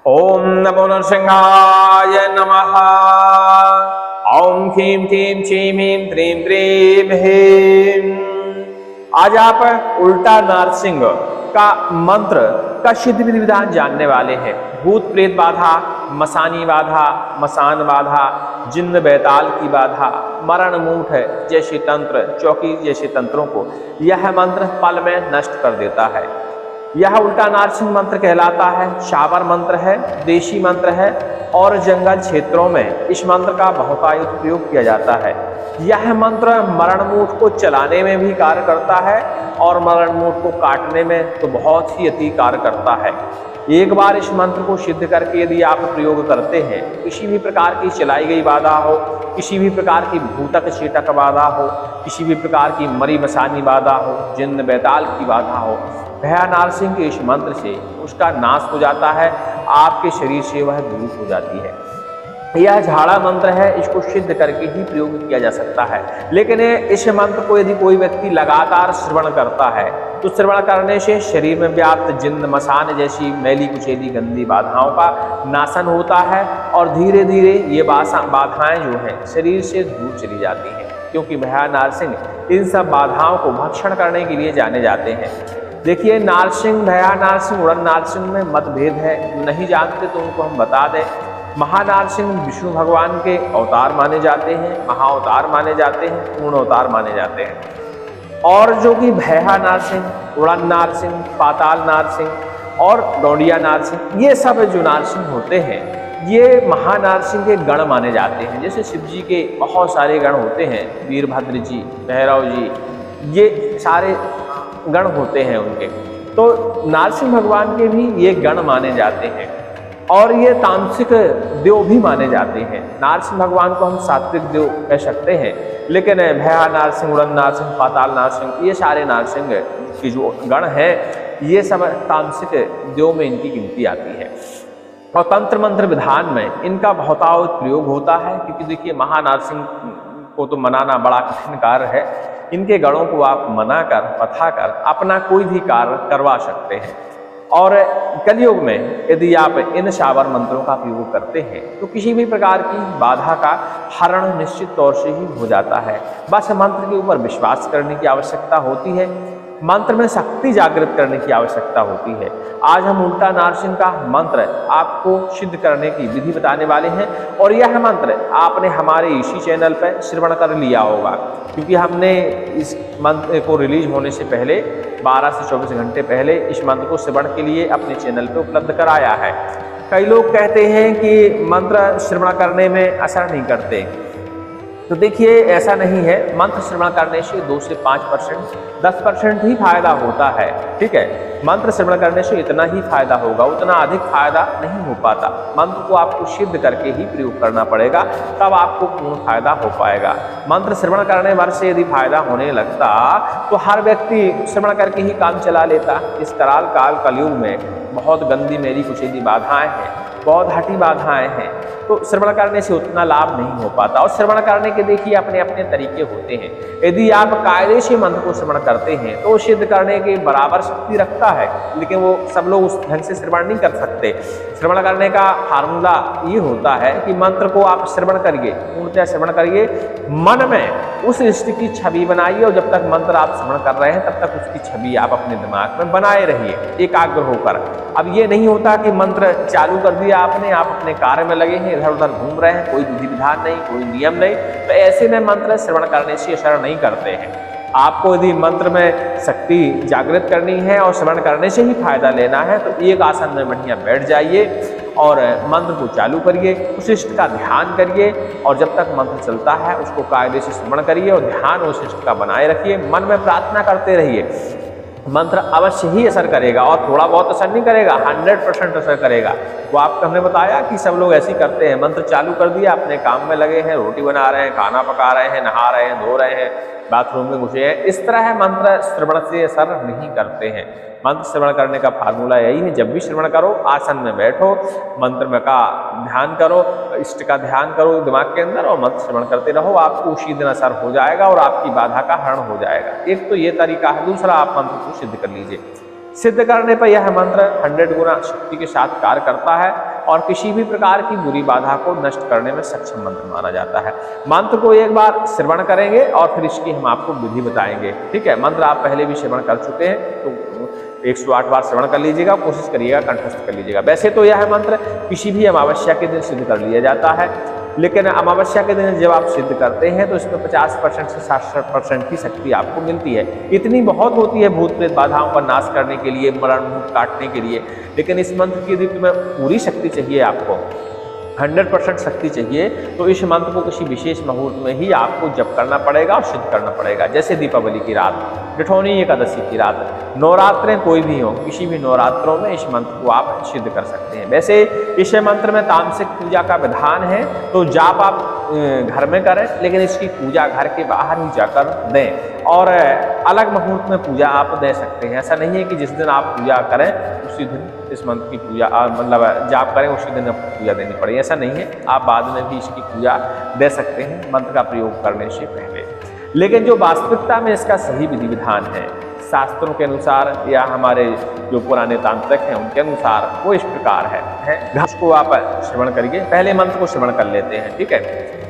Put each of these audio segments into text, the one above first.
ओम नमो नरसिंहाय नमः। ओम ह्रीं क्लीं चीं ह्रीं क्रीं क्रीं ह्रीं। आज आप उल्टा नारसिंह का मंत्र का सिद्ध विधि विधान जानने वाले हैं। भूत प्रेत बाधा, मसानी बाधा, मसान बाधा, जिन्न बैताल की बाधा, मरण मूठ जैसे तंत्र, चौकी जैसे तंत्रों को यह मंत्र पल में नष्ट कर देता है। यह उल्टा नारसिंह मंत्र कहलाता है। शाबर मंत्र है, देशी मंत्र है और जंगल क्षेत्रों में इस मंत्र का बहुतायत प्रयोग किया जाता है। यह मंत्र मरणमूठ को चलाने में भी कार्य करता है और मरणमूठ को काटने में तो बहुत ही अति कार्य करता है। एक बार इस मंत्र को सिद्ध करके यदि आप प्रयोग करते हैं, किसी भी प्रकार की चलाई गई बाधा हो, किसी भी प्रकार की भूतक चेटक बाधा हो, किसी भी प्रकार की मरी मसानी बाधा हो, जिन्न बैताल की बाधा हो, भया नारसिंह के इस मंत्र से उसका नाश हो जाता है, आपके शरीर से वह दूर हो जाती है। यह झाड़ा मंत्र है, इसको सिद्ध करके ही प्रयोग किया जा सकता है। लेकिन इस मंत्र को यदि कोई व्यक्ति लगातार श्रवण करता है तो श्रवण करने से शरीर में व्याप्त जिन्न मसान जैसी मैली कुचैली गंदी बाधाओं का नाशन होता है और धीरे धीरे ये बाधाएं जो हैं शरीर से दूर चली जाती हैं, क्योंकि भया नारसिंह इन सब बाधाओं को भक्षण करने के लिए जाने जाते हैं। देखिए, नारसिंह, भया नारसिंह, उड़न नारसिंह में मतभेद है। जो नहीं जानते तो उनको हम बता दें। महानारसिंह विष्णु भगवान के अवतार माने जाते हैं, महाअवतार माने जाते हैं, पूर्ण अवतार माने जाते हैं। और जो कि भया नारसिंह, उड़न नारसिंह, पाताल नारसिंह और डोंडिया नारसिंह, ये सब जो नारसिंह होते हैं ये महानारसिंह के गण माने जाते हैं। जैसे शिव जी के बहुत सारे गण होते हैं, वीरभद्र जी, भैरव जी, ये सारे गण होते हैं उनके। तो नारसिंह भगवान के भी ये गण माने जाते हैं और ये तामसिक देव भी माने जाते हैं। नारसिंह भगवान को हम सात्विक देव कह सकते हैं, लेकिन भया नारसिंह, उड़न नारसिंह, पाताल नारसिंह, ये सारे नारसिंह की जो गण हैं ये सब तामसिक देव में इनकी गिनती आती है। और तंत्र मंत्र विधान में इनका बहुतायत प्रयोग होता है, क्योंकि देखिए महानारसिंह को तो मनाना बड़ा कठिन कार्य है। इनके गणों को आप मनाकर, पथाकर अपना कोई भी कार्य करवा सकते हैं। और कलयुग में यदि आप इन शाबर मंत्रों का प्रयोग करते हैं तो किसी भी प्रकार की बाधा का हरण निश्चित तौर से ही हो जाता है। बस मंत्र के ऊपर विश्वास करने की आवश्यकता होती है, मंत्र में शक्ति जागृत करने की आवश्यकता होती है। आज हम उल्टा नारसिंह का मंत्र आपको सिद्ध करने की विधि बताने वाले हैं और यह मंत्र आपने हमारे इसी चैनल पर श्रवण कर लिया होगा, क्योंकि हमने इस मंत्र को रिलीज होने से पहले 12 से 24 घंटे पहले इस मंत्र को श्रवण के लिए अपने चैनल पर उपलब्ध कराया है। कई लोग कहते हैं कि मंत्र श्रवण करने में असर नहीं करते, तो देखिए ऐसा नहीं है। मंत्र श्रवण करने से 2 से 5%, 10% ही फायदा होता है, ठीक है। मंत्र श्रवण करने से इतना ही फायदा होगा, उतना अधिक फायदा नहीं हो पाता। मंत्र को आपको सिद्ध करके ही प्रयोग करना पड़ेगा, तब आपको पूर्ण फायदा हो पाएगा। मंत्र श्रवण करने भर से यदि फायदा होने लगता तो हर व्यक्ति श्रवण करके ही काम चला लेता। इस कराल काल कलयुग में बहुत गंदी मेरी कुचैली बाधाएं हैं, बहुत हठी बाधाएं हैं, तो श्रवण करने से उतना लाभ नहीं हो पाता। और श्रवण करने के देखिए अपने अपने तरीके होते हैं। यदि आप कायदे से मंत्र को श्रवण करते हैं तो सिद्ध करने के बराबर शक्ति रखता है, लेकिन वो सब लोग उस ढंग से श्रवण नहीं कर सकते। श्रवण करने का फार्मूला ये होता है कि मंत्र को आप श्रवण करिए, पूर्णतः श्रवण करिए, मन में उस इष्ट की छवि बनाइए और जब तक मंत्र आप श्रवण कर रहे हैं तब तक उसकी छवि आप अपने दिमाग में बनाए रहिए एकाग्र होकर। अब ये नहीं होता कि मंत्र चालू कर दिया आपने, आप अपने कार्य में लगे हैं, इधर उधर घूम रहे हैं, कोई विधि विधान नहीं, कोई नियम नहीं, तो ऐसे में मंत्र श्रवण करने से असर नहीं करते हैं। आपको यदि मंत्र में शक्ति जागृत करनी है और श्रवण करने से ही फायदा लेना है तो एक आसन में बढ़िया बैठ जाइए और मंत्र को चालू करिए, उस इष्ट का ध्यान करिए और जब तक मंत्र चलता है उसको कायदे से श्रवण करिए और ध्यान उस इष्ट का बनाए रखिए। मन में प्रार्थना करते रहिए, मंत्र अवश्य ही असर करेगा और थोड़ा बहुत असर नहीं करेगा, 100% असर करेगा। वो आपको हमने बताया कि सब लोग ऐसे ही करते हैं, मंत्र चालू कर दिया, अपने काम में लगे हैं, रोटी बना रहे हैं, खाना पका रहे हैं, नहा रहे हैं, धो रहे हैं, बाथरूम में घुसे हैं। इस तरह मंत्र श्रवण से असर नहीं करते हैं। मंत्र श्रवण करने का फार्मूला यही है, जब भी श्रवण करो आसन में बैठो, मंत्र में का ध्यान करो, इष्ट का ध्यान करो दिमाग के अंदर और मंत्र श्रवण करते रहो, आपको उसी दिन असर हो जाएगा और आपकी बाधा का हरण हो जाएगा। एक तो ये तरीका है। दूसरा, आप मंत्र को सिद्ध कर लीजिए। सिद्ध करने पर यह मंत्र 100 गुना शक्ति के साथ कार्य करता है। और किसी भी प्रकार की बुरी बाधा को नष्ट करने में सक्षम मंत्र माना जाता है। मंत्र को एक बार श्रवण करेंगे और फिर इसकी हम आपको विधि बताएंगे। ठीक है, मंत्र आप पहले भी श्रवण कर चुके हैं तो 108 बार श्रवण कर लीजिएगा, कोशिश करिएगा कंठस्थ कर लीजिएगा। वैसे तो यह मंत्र किसी भी अमावस्या के दिन सिद्ध कर लिया जाता है, लेकिन अमावस्या के दिन जब आप सिद्ध करते हैं तो इसमें 50% से 60% की शक्ति आपको मिलती है। इतनी बहुत होती है भूत प्रेत बाधाओं का नाश करने के लिए, मरण मुक्त काटने के लिए, लेकिन इस मंत्र की यदि तुम्हें पूरी शक्ति चाहिए, आपको 100% शक्ति चाहिए, तो इस मंत्र को किसी विशेष मुहूर्त में ही आपको जप करना पड़ेगा और सिद्ध करना पड़ेगा। जैसे दीपावली की रात, जेठौनी एकादशी की रात, नवरात्रें कोई भी हो, किसी भी नवरात्रों में इस मंत्र को आप सिद्ध कर सकते हैं। वैसे इस मंत्र में तामसिक पूजा का विधान है, तो जाप आप घर में करें, लेकिन इसकी पूजा घर के बाहर ही जाकर दें और अलग मुहूर्त में पूजा आप दे सकते हैं। ऐसा नहीं है कि जिस दिन आप पूजा करें उसी दिन इस मंत्र की पूजा मतलब जाप करें उसी दिन आपको पूजा देनी पड़े, ऐसा नहीं है। आप बाद में भी इसकी पूजा दे सकते हैं मंत्र का प्रयोग करने से पहले। लेकिन जो वास्तविकता में इसका सही विधि विधान है शास्त्रों के अनुसार या हमारे जो पुराने तांत्रिक हैं उनके अनुसार, वो इस प्रकार है। घास को आप श्रवण करिए, पहले मंत्र को श्रवण कर लेते हैं। ठीक है।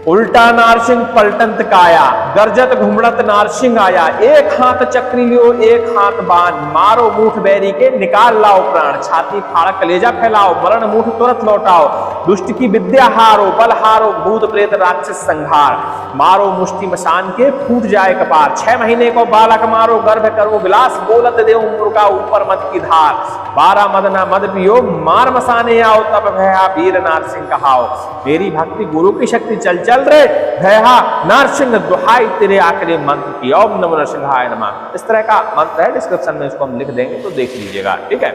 उल्टा नारसिंह पलटंत काया, गर्जत घुमड़त नारसिंह आया, एक हाथ चक्री लियो एक हाथ बाण, मारो मूठ बैरी के निकाल लाओ प्राण, छाती फाड़ कलेजा फैलाओ, मरण मूठ तुरंत लौटाओ, दुष्ट की विद्या हारो, बल हारो, भूत प्रेत राक्षस संहार, मारो मुष्टि मसान के फूट जाए कपार, 6 महीने को बालक मारो, गर्भ करो विलास, बोलत देव मुर्गा ऊपर मद की धार, 12 मद ना मद पियो, मार मसाने आओ, तब भया वीर नारसिंह कहाओ, मेरी भक्ति गुरु की शक्ति चल चल रे भया नारसिंह दुहाई तेरे आखिरी मंत्र की, ओम नमो नरसिंहाय नमः। इस तरह का मंत्र है, डिस्क्रिप्शन में इसको हम लिख देंगे तो देख लीजिएगा। ठीक है।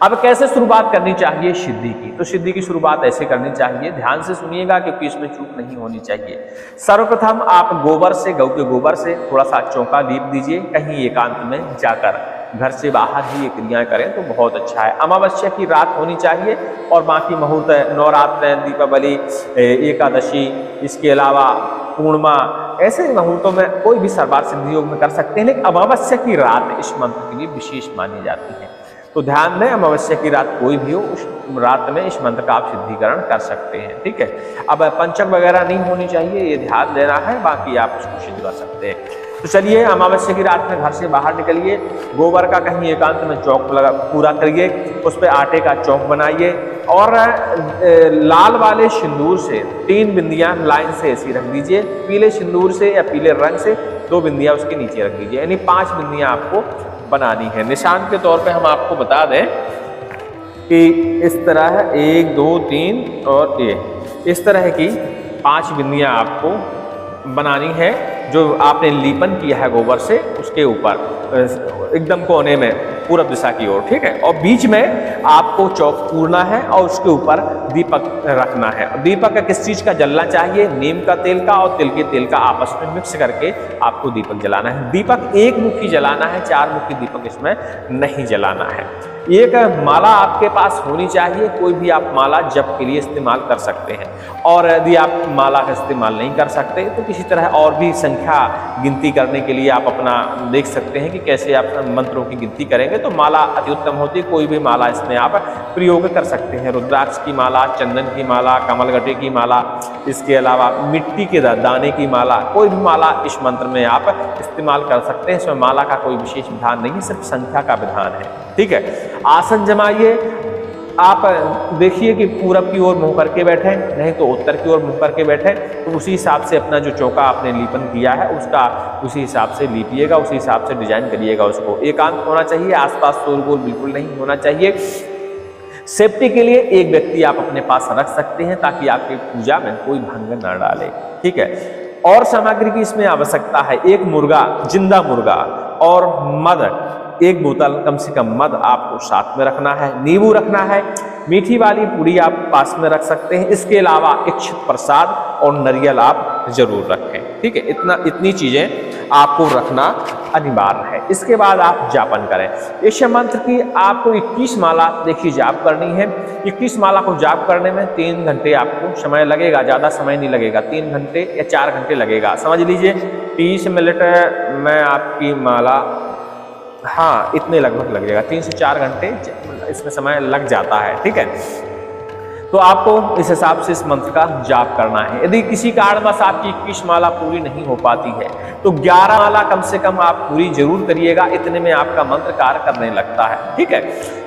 अब कैसे शुरुआत करनी चाहिए सिद्धि की, तो सिद्धि की शुरुआत ऐसे करनी चाहिए, ध्यान से सुनिएगा क्योंकि इसमें चूक नहीं होनी चाहिए। सर्वप्रथम आप गोबर से, गौ के गोबर से थोड़ा सा चौका लीप दीजिए, कहीं एकांत में जाकर, घर से बाहर ही ये क्रियाएं करें तो बहुत अच्छा है। अमावस्या की रात होनी चाहिए और बाकी मुहूर्त नवरात्र, दीपावली, एकादशी, इसके अलावा पूर्णिमा, ऐसे मुहूर्तों में कोई भी सर्वार्थ सिद्धि योग में कर सकते हैं, लेकिन अमावस्या की रात इस मंत्र के लिए विशेष मानी जाती है। तो ध्यान दें, अमावस्या की रात कोई भी हो, उस रात में इस मंत्र का आप सिद्धिकरण कर सकते हैं। ठीक है। अब पंचक वगैरह नहीं होनी चाहिए, ये ध्यान देना है, बाकी आप इसको सिद्ध कर सकते हैं। तो चलिए, अमावस्या की रात में घर से बाहर निकलिए, गोबर का कहीं एकांत में चौक लगा पूरा करिए, उस पर आटे का चौक बनाइए और लाल वाले सिंदूर से 3 बिंदियां लाइन से ऐसी रख दीजिए, पीले सिंदूर से या पीले रंग से 2 बिंदियां उसके नीचे रख दीजिए, यानी 5 बिंदियां आपको बनानी है। निशान के तौर पे हम आपको बता दें कि इस तरह है 1 2 3 और ये इस तरह की 5 बिंदियां आपको बनानी है, जो आपने लीपन किया है गोबर से, उसके ऊपर एकदम कोने में पूरब दिशा की ओर। ठीक है। और बीच में आपको चौक पूरना है और उसके ऊपर दीपक रखना है। दीपक का किस चीज का जलना चाहिए? नीम का तेल का और तिल के तेल का आपस में मिक्स करके आपको दीपक जलाना है। दीपक एक मुखी जलाना है, 4 मुखी दीपक इसमें नहीं जलाना है। एक माला आपके पास होनी चाहिए, कोई भी आप माला जप के लिए इस्तेमाल कर सकते हैं, और यदि आप माला का इस्तेमाल नहीं कर सकते तो किसी तरह और भी संख्या गिनती करने के लिए आप अपना देख सकते हैं कि कैसे आप मंत्रों की गिनती करेंगे, तो माला अति उत्तम होती है। कोई भी माला इसमें आप प्रयोग कर सकते हैं, रुद्राक्ष की माला, चंदन की माला, कमलगट्टे की माला, इसके अलावा मिट्टी के दाने की माला, कोई भी माला इस मंत्र में आप इस्तेमाल कर सकते हैं। इसमें माला का कोई विशेष विधान नहीं, सिर्फ संख्या का विधान है। ठीक है। आसन जमाइए, आप देखिए कि पूरब की ओर मुंह करके बैठे, नहीं तो उत्तर की ओर मुंह करके बैठे, तो उसी हिसाब से अपना जो चौका आपने लीपन किया है उसका उसी हिसाब से लीपिएगा, उसी हिसाब से डिजाइन करिएगा उसको। एकांत होना चाहिए, आसपास शोरगुल बिल्कुल नहीं होना चाहिए। सेफ्टी के लिए एक व्यक्ति आप अपने पास रख सकते हैं ताकि आपकी पूजा में कोई भंग न डाले। ठीक है। और सामग्री की इसमें आवश्यकता है, 1 मुर्गा, जिंदा मुर्गा, और मद, 1 बोतल कम से कम मद आपको साथ में रखना है, नींबू रखना है, मीठी वाली पूरी आप पास में रख सकते हैं। इसके अलावा इच्छित प्रसाद और नारियल आप जरूर रखें। ठीक है। इतनी चीजें आपको रखना अनिवार्य है। इसके बाद आप जापन करें। इस मंत्र की आपको 21 माला देखिए जाप करनी है। 21 माला को जाप करने में 3 घंटे आपको समय लगेगा, ज्यादा समय नहीं लगेगा, 3 घंटे या 4 घंटे लगेगा, समझ लीजिए। 30 मिनट में आपकी माला, हाँ, इतने लगभग लगेगा, 3 से 4 घंटे इसमें समय लग जाता है, ठीक है। तो आपको इस हिसाब से इस मंत्र का जाप करना है। यदि किसी कारणवश आपकी 21 माला पूरी नहीं हो पाती है तो 11 माला कम से कम आप पूरी जरूर करिएगा, इतने में आपका मंत्र कार्य करने लगता है, ठीक है।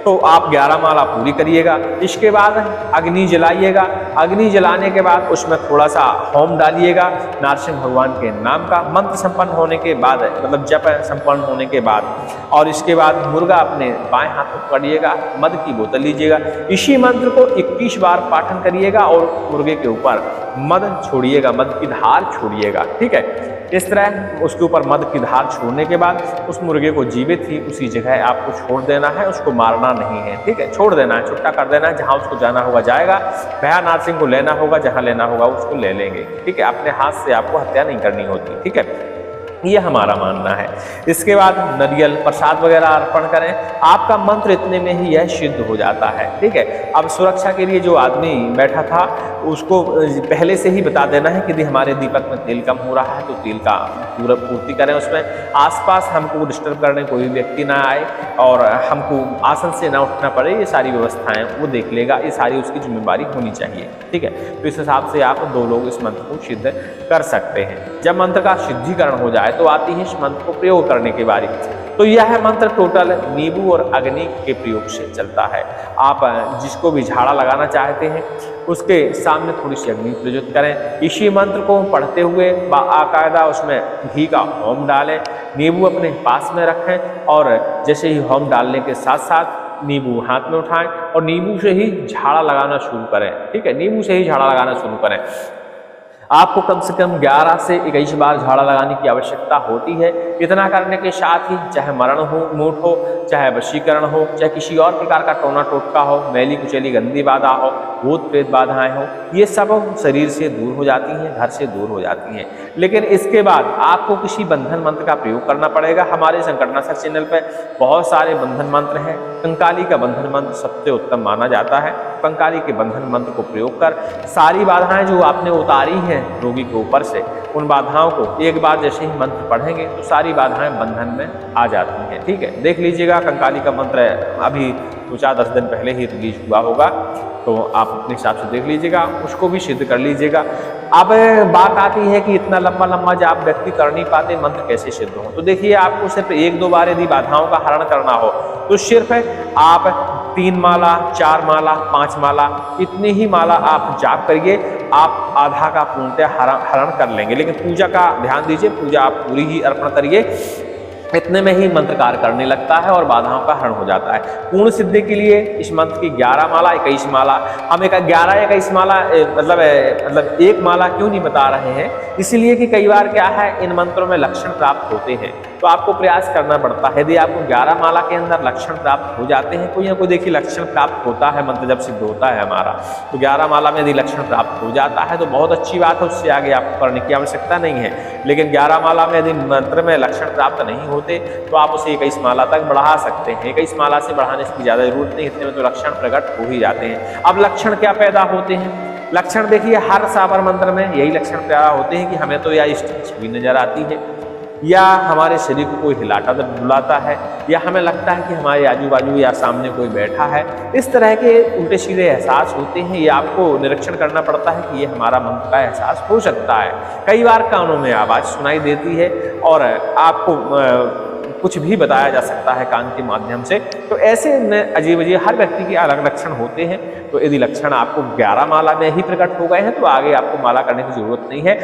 तो आप 11 माला पूरी करिएगा। इसके बाद अग्नि जलाइएगा। अग्नि जलाने के बाद उसमें थोड़ा सा होम डालिएगा नरसिंह भगवान के नाम का। मंत्र संपन्न होने के बाद, मतलब जप संपन्न होने के बाद, और इसके बाद मुर्गा अपने बाएं हाथ में पकड़िएगा, मद की बोतल लीजिएगा, इसी मंत्र को 21 बार पाठन करिएगा और मुर्गे के ऊपर मद छोड़िएगा, मद की धार छोड़िएगा, ठीक है। इस तरह उसके ऊपर मद की धार छोड़ने के बाद उस मुर्गे को जीवित ही उसी जगह आपको छोड़ देना है, उसको मारना नहीं है, ठीक है। छोड़ देना है, छुट्टा कर देना है। जहां उसको जाना होगा जाएगा, भया नरसिंह को लेना होगा, जहां लेना होगा उसको ले लेंगे, ठीक है। अपने हाथ से आपको हत्या नहीं करनी होती, ठीक है। ये हमारा मानना है। इसके बाद नारियल प्रसाद वगैरह अर्पण करें। आपका मंत्र इतने में ही यह सिद्ध हो जाता है, ठीक है। अब सुरक्षा के लिए जो आदमी बैठा था उसको पहले से ही बता देना है कि यदि हमारे दीपक में तेल कम हो रहा है तो तेल का पूरा पूर्ति करें। उसमें आसपास हमको डिस्टर्ब करने कोई व्यक्ति ना आए और हमको आसन से ना उठना पड़े, ये सारी व्यवस्थाएं वो देख लेगा। ये सारी उसकी जिम्मेदारी होनी चाहिए, ठीक है। तो इस हिसाब से आप 2 लोग इस मंत्र को सिद्ध कर सकते हैं। जब मंत्र का सिद्धिकरण हो जाए तो आती है इस मंत्र को प्रयोग करने की बारी। तो यह मंत्र टोटल नींबू और अग्नि के प्रयोग से चलता है। आप जिसको भी झाड़ा लगाना चाहते हैं उसके सामने थोड़ी सी अग्नि प्रज्वलित करें। इसी मंत्र को पढ़ते हुए बाकायदा उसमें घी का होम डालें, नींबू अपने पास में रखें और जैसे ही होम डालने के साथ साथ नींबू हाथ में उठाएं और नींबू से ही झाड़ा लगाना शुरू करें, ठीक है। नींबू से ही झाड़ा लगाना शुरू करें। आपको कम से कम 11 से 21 बार झाड़ा लगाने की आवश्यकता होती है। इतना करने के साथ ही चाहे मरण हो, मूठ हो, चाहे वशीकरण हो, चाहे किसी और प्रकार का टोना टोटका हो, मैली कुचैली गंदी बाधा हो, भूत प्रेत बाधाएं हो, ये सब शरीर से दूर हो जाती हैं, घर से दूर हो जाती हैं। लेकिन इसके बाद आपको किसी बंधन मंत्र का प्रयोग करना पड़ेगा। हमारे संकटनाशक चैनल पर बहुत सारे बंधन मंत्र हैं। कंकाली का बंधन मंत्र सबसे उत्तम माना जाता है। कंकाली के बंधन मंत्र को प्रयोग कर सारी बाधाएं जो आपने उतारी हैं रोगी के ऊपर से, उन बाधाओं को एक बार जैसे ही मंत्र पढ़ेंगे तो सारी बाधाएं बंधन में आ जाती हैं, ठीक है। देख लीजिएगा कंकाली का मंत्र अभी 2-4-10 दिन पहले ही रिलीज हुआ होगा, तो आप अपने हिसाब से देख लीजिएगा, उसको भी सिद्ध कर लीजिएगा। अब बात आती है कि इतना लंबा लंबा जब आप व्यक्ति कर नहीं पाते, मंत्र कैसे सिद्ध हो। तो देखिए, आपको सिर्फ 1-2 बार यदि बाधाओं का हरण करना हो तो सिर्फ आप 3 माला, 4 माला, 5 माला, इतनी ही माला आप जाप करिए, आप आधा का पूर्णतः हरण कर लेंगे। लेकिन पूजा का ध्यान दीजिए, पूजा आप पूरी ही अर्पण करिए, इतने में ही मंत्र कार्य करने लगता है और बाधाओं का हरण हो जाता है। पूर्ण सिद्धि के लिए इस मंत्र की 11 माला, 21 माला, हम 11-21 माला मतलब 1 माला क्यों नहीं बता रहे हैं, इसलिए कि कई बार क्या है, इन मंत्रों में लक्षण प्राप्त होते हैं तो आपको प्रयास करना पड़ता है। यदि आपको 11 माला के अंदर लक्षण प्राप्त हो जाते हैं, कोई ना कोई देखिए लक्षण प्राप्त होता है, मंत्र जब सिद्ध होता है हमारा, तो 11 माला में यदि लक्षण प्राप्त हो जाता है तो बहुत अच्छी बात है, उससे आगे आपको करने की आवश्यकता नहीं है। लेकिन 11 माला में यदि मंत्र में लक्षण प्राप्त नहीं होते तो आप उसे 21 माला तक बढ़ा सकते हैं। 21 माला से बढ़ाने की ज़्यादा जरूरत नहीं, इतने में तो लक्षण प्रकट हो ही जाते हैं। अब लक्षण क्या पैदा होते हैं? लक्षण देखिए, हर साबर मंत्र में यही लक्षण पैदा होते हैं कि हमें तो या इष्ट छवि नजर आती है, या हमारे शरीर को कोई हिलाता डुलाता है, या हमें लगता है कि हमारे आजू बाजू या सामने कोई बैठा है। इस तरह के उल्टे सीधे एहसास होते हैं। ये आपको निरीक्षण करना पड़ता है कि ये हमारा मंत्र का एहसास हो सकता है। कई बार कानों में आवाज़ सुनाई देती है और आपको कुछ भी बताया जा सकता है कान के माध्यम से। तो ऐसे में अजीब अजीब हर व्यक्ति के अलग लक्षण होते हैं। तो यदि लक्षण आपको 11 माला में ही प्रकट हो गए हैं तो आगे आपको माला करने की जरूरत नहीं है।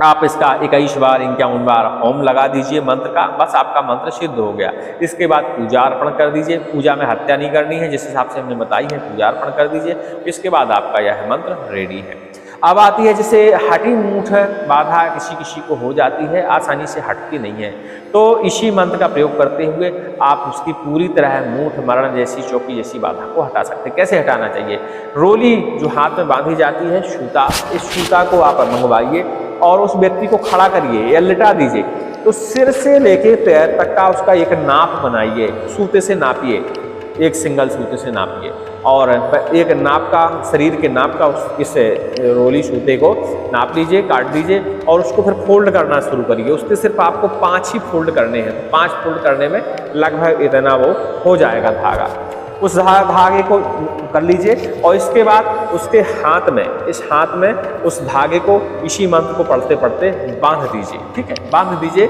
आप इसका 21 बार 51 बार होम लगा दीजिए मंत्र का, बस आपका मंत्र सिद्ध हो गया। इसके बाद पूजा अर्पण कर दीजिए। पूजा में हत्या नहीं करनी है, जिस हिसाब से हमने बताई है, पूजा अर्पण कर दीजिए। इसके बाद आपका यह मंत्र रेडी है। अब आती है जैसे हठी मूठ बाधा किसी किसी को हो जाती है, आसानी से हटती नहीं है, तो इसी मंत्र का प्रयोग करते हुए आप उसकी पूरी तरह मूठ मरण जैसी चौकी जैसी बाधा को हटा सकते हैं। कैसे हटाना चाहिए? रोली जो हाथ में बांधी जाती है सूता, इस सूता को आप मंगवाइए और उस व्यक्ति को खड़ा करिए या लिटा दीजिए। तो सिर से लेके पैर तक का उसका एक नाप बनाइए, सूते से नापिए, एक सिंगल सूते से नापिए और एक नाप का, शरीर के नाप का इस रोली सूते को नाप लीजिए, काट दीजिए और उसको फिर फोल्ड करना शुरू करिए। उसके सिर्फ आपको 5 ही फोल्ड करने हैं। 5 फोल्ड करने में लगभग इतना वो हो जाएगा धागा। उस धागे को कर लीजिए और इसके बाद उसके हाथ में, इस हाथ में उस धागे को इसी मंत्र को पढ़ते पढ़ते बांध दीजिए। ठीक है, बांध दीजिए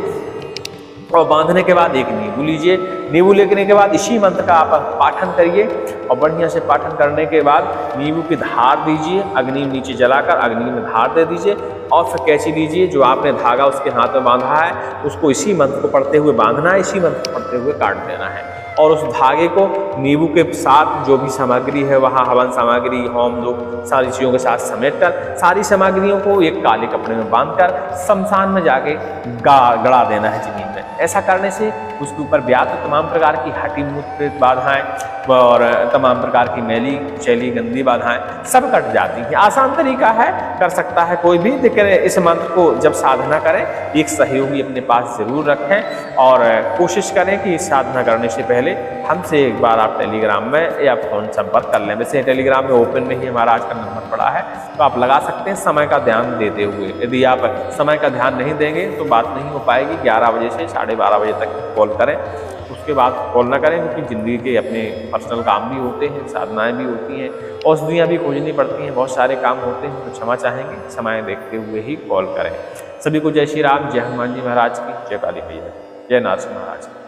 और बांधने के बाद एक नींबू लीजिए। नींबू लेने के बाद इसी मंत्र का आप पाठन करिए और बढ़िया से पाठन करने के बाद नींबू की धार दीजिए, अग्नि नीचे जलाकर अग्नि में धार दे दीजिए और फिर कैंची लीजिए, जो आपने धागा उसके हाथ में बांधा है उसको इसी मंत्र को पढ़ते हुए बांधना है, इसी मंत्र को पढ़ते हुए काट देना है और उस धागे को नींबू के साथ जो भी सामग्री है वहाँ हवन सामग्री, होम धूप सारी चीज़ों के साथ समेटकर सारी सामग्रियों को एक काले कपड़े में बांधकर शमशान में जाके गड़ा देना है जमीन में। ऐसा करने से उसके ऊपर व्याप्त तमाम प्रकार की हठी मूत्र बाधाएं और तमाम प्रकार की मैली चैली गंदी बाधाएं सब कट जाती हैं। आसान तरीका है, कर सकता है कोई भी, लेकिन इस मंत्र को जब साधना करें एक सहयोगी अपने पास जरूर रखें और कोशिश करें कि साधना करने से पहले हमसे एक बार आप टेलीग्राम में या फोन संपर्क कर लें। वैसे टेलीग्राम में ओपन में ही हमारा आज का नंबर पड़ा है तो आप लगा सकते हैं समय का ध्यान देते हुए। यदि आप समय का ध्यान नहीं देंगे तो बात नहीं हो पाएगी। 11 बजे से 12:30 बजे तक कॉल करें, उसके बाद कॉल ना करें, क्योंकि ज़िंदगी के अपने पर्सनल काम भी होते हैं, साधनाएं भी होती हैं, औषधियाँ भी खोजनी पड़ती हैं, बहुत सारे काम होते हैं। तो क्षमा चाहेंगे, समय देखते हुए ही कॉल करें। सभी को जय श्री राम, जय हनुमान जी महाराज की, जय काली मैया, जय नरसिंह महाराज।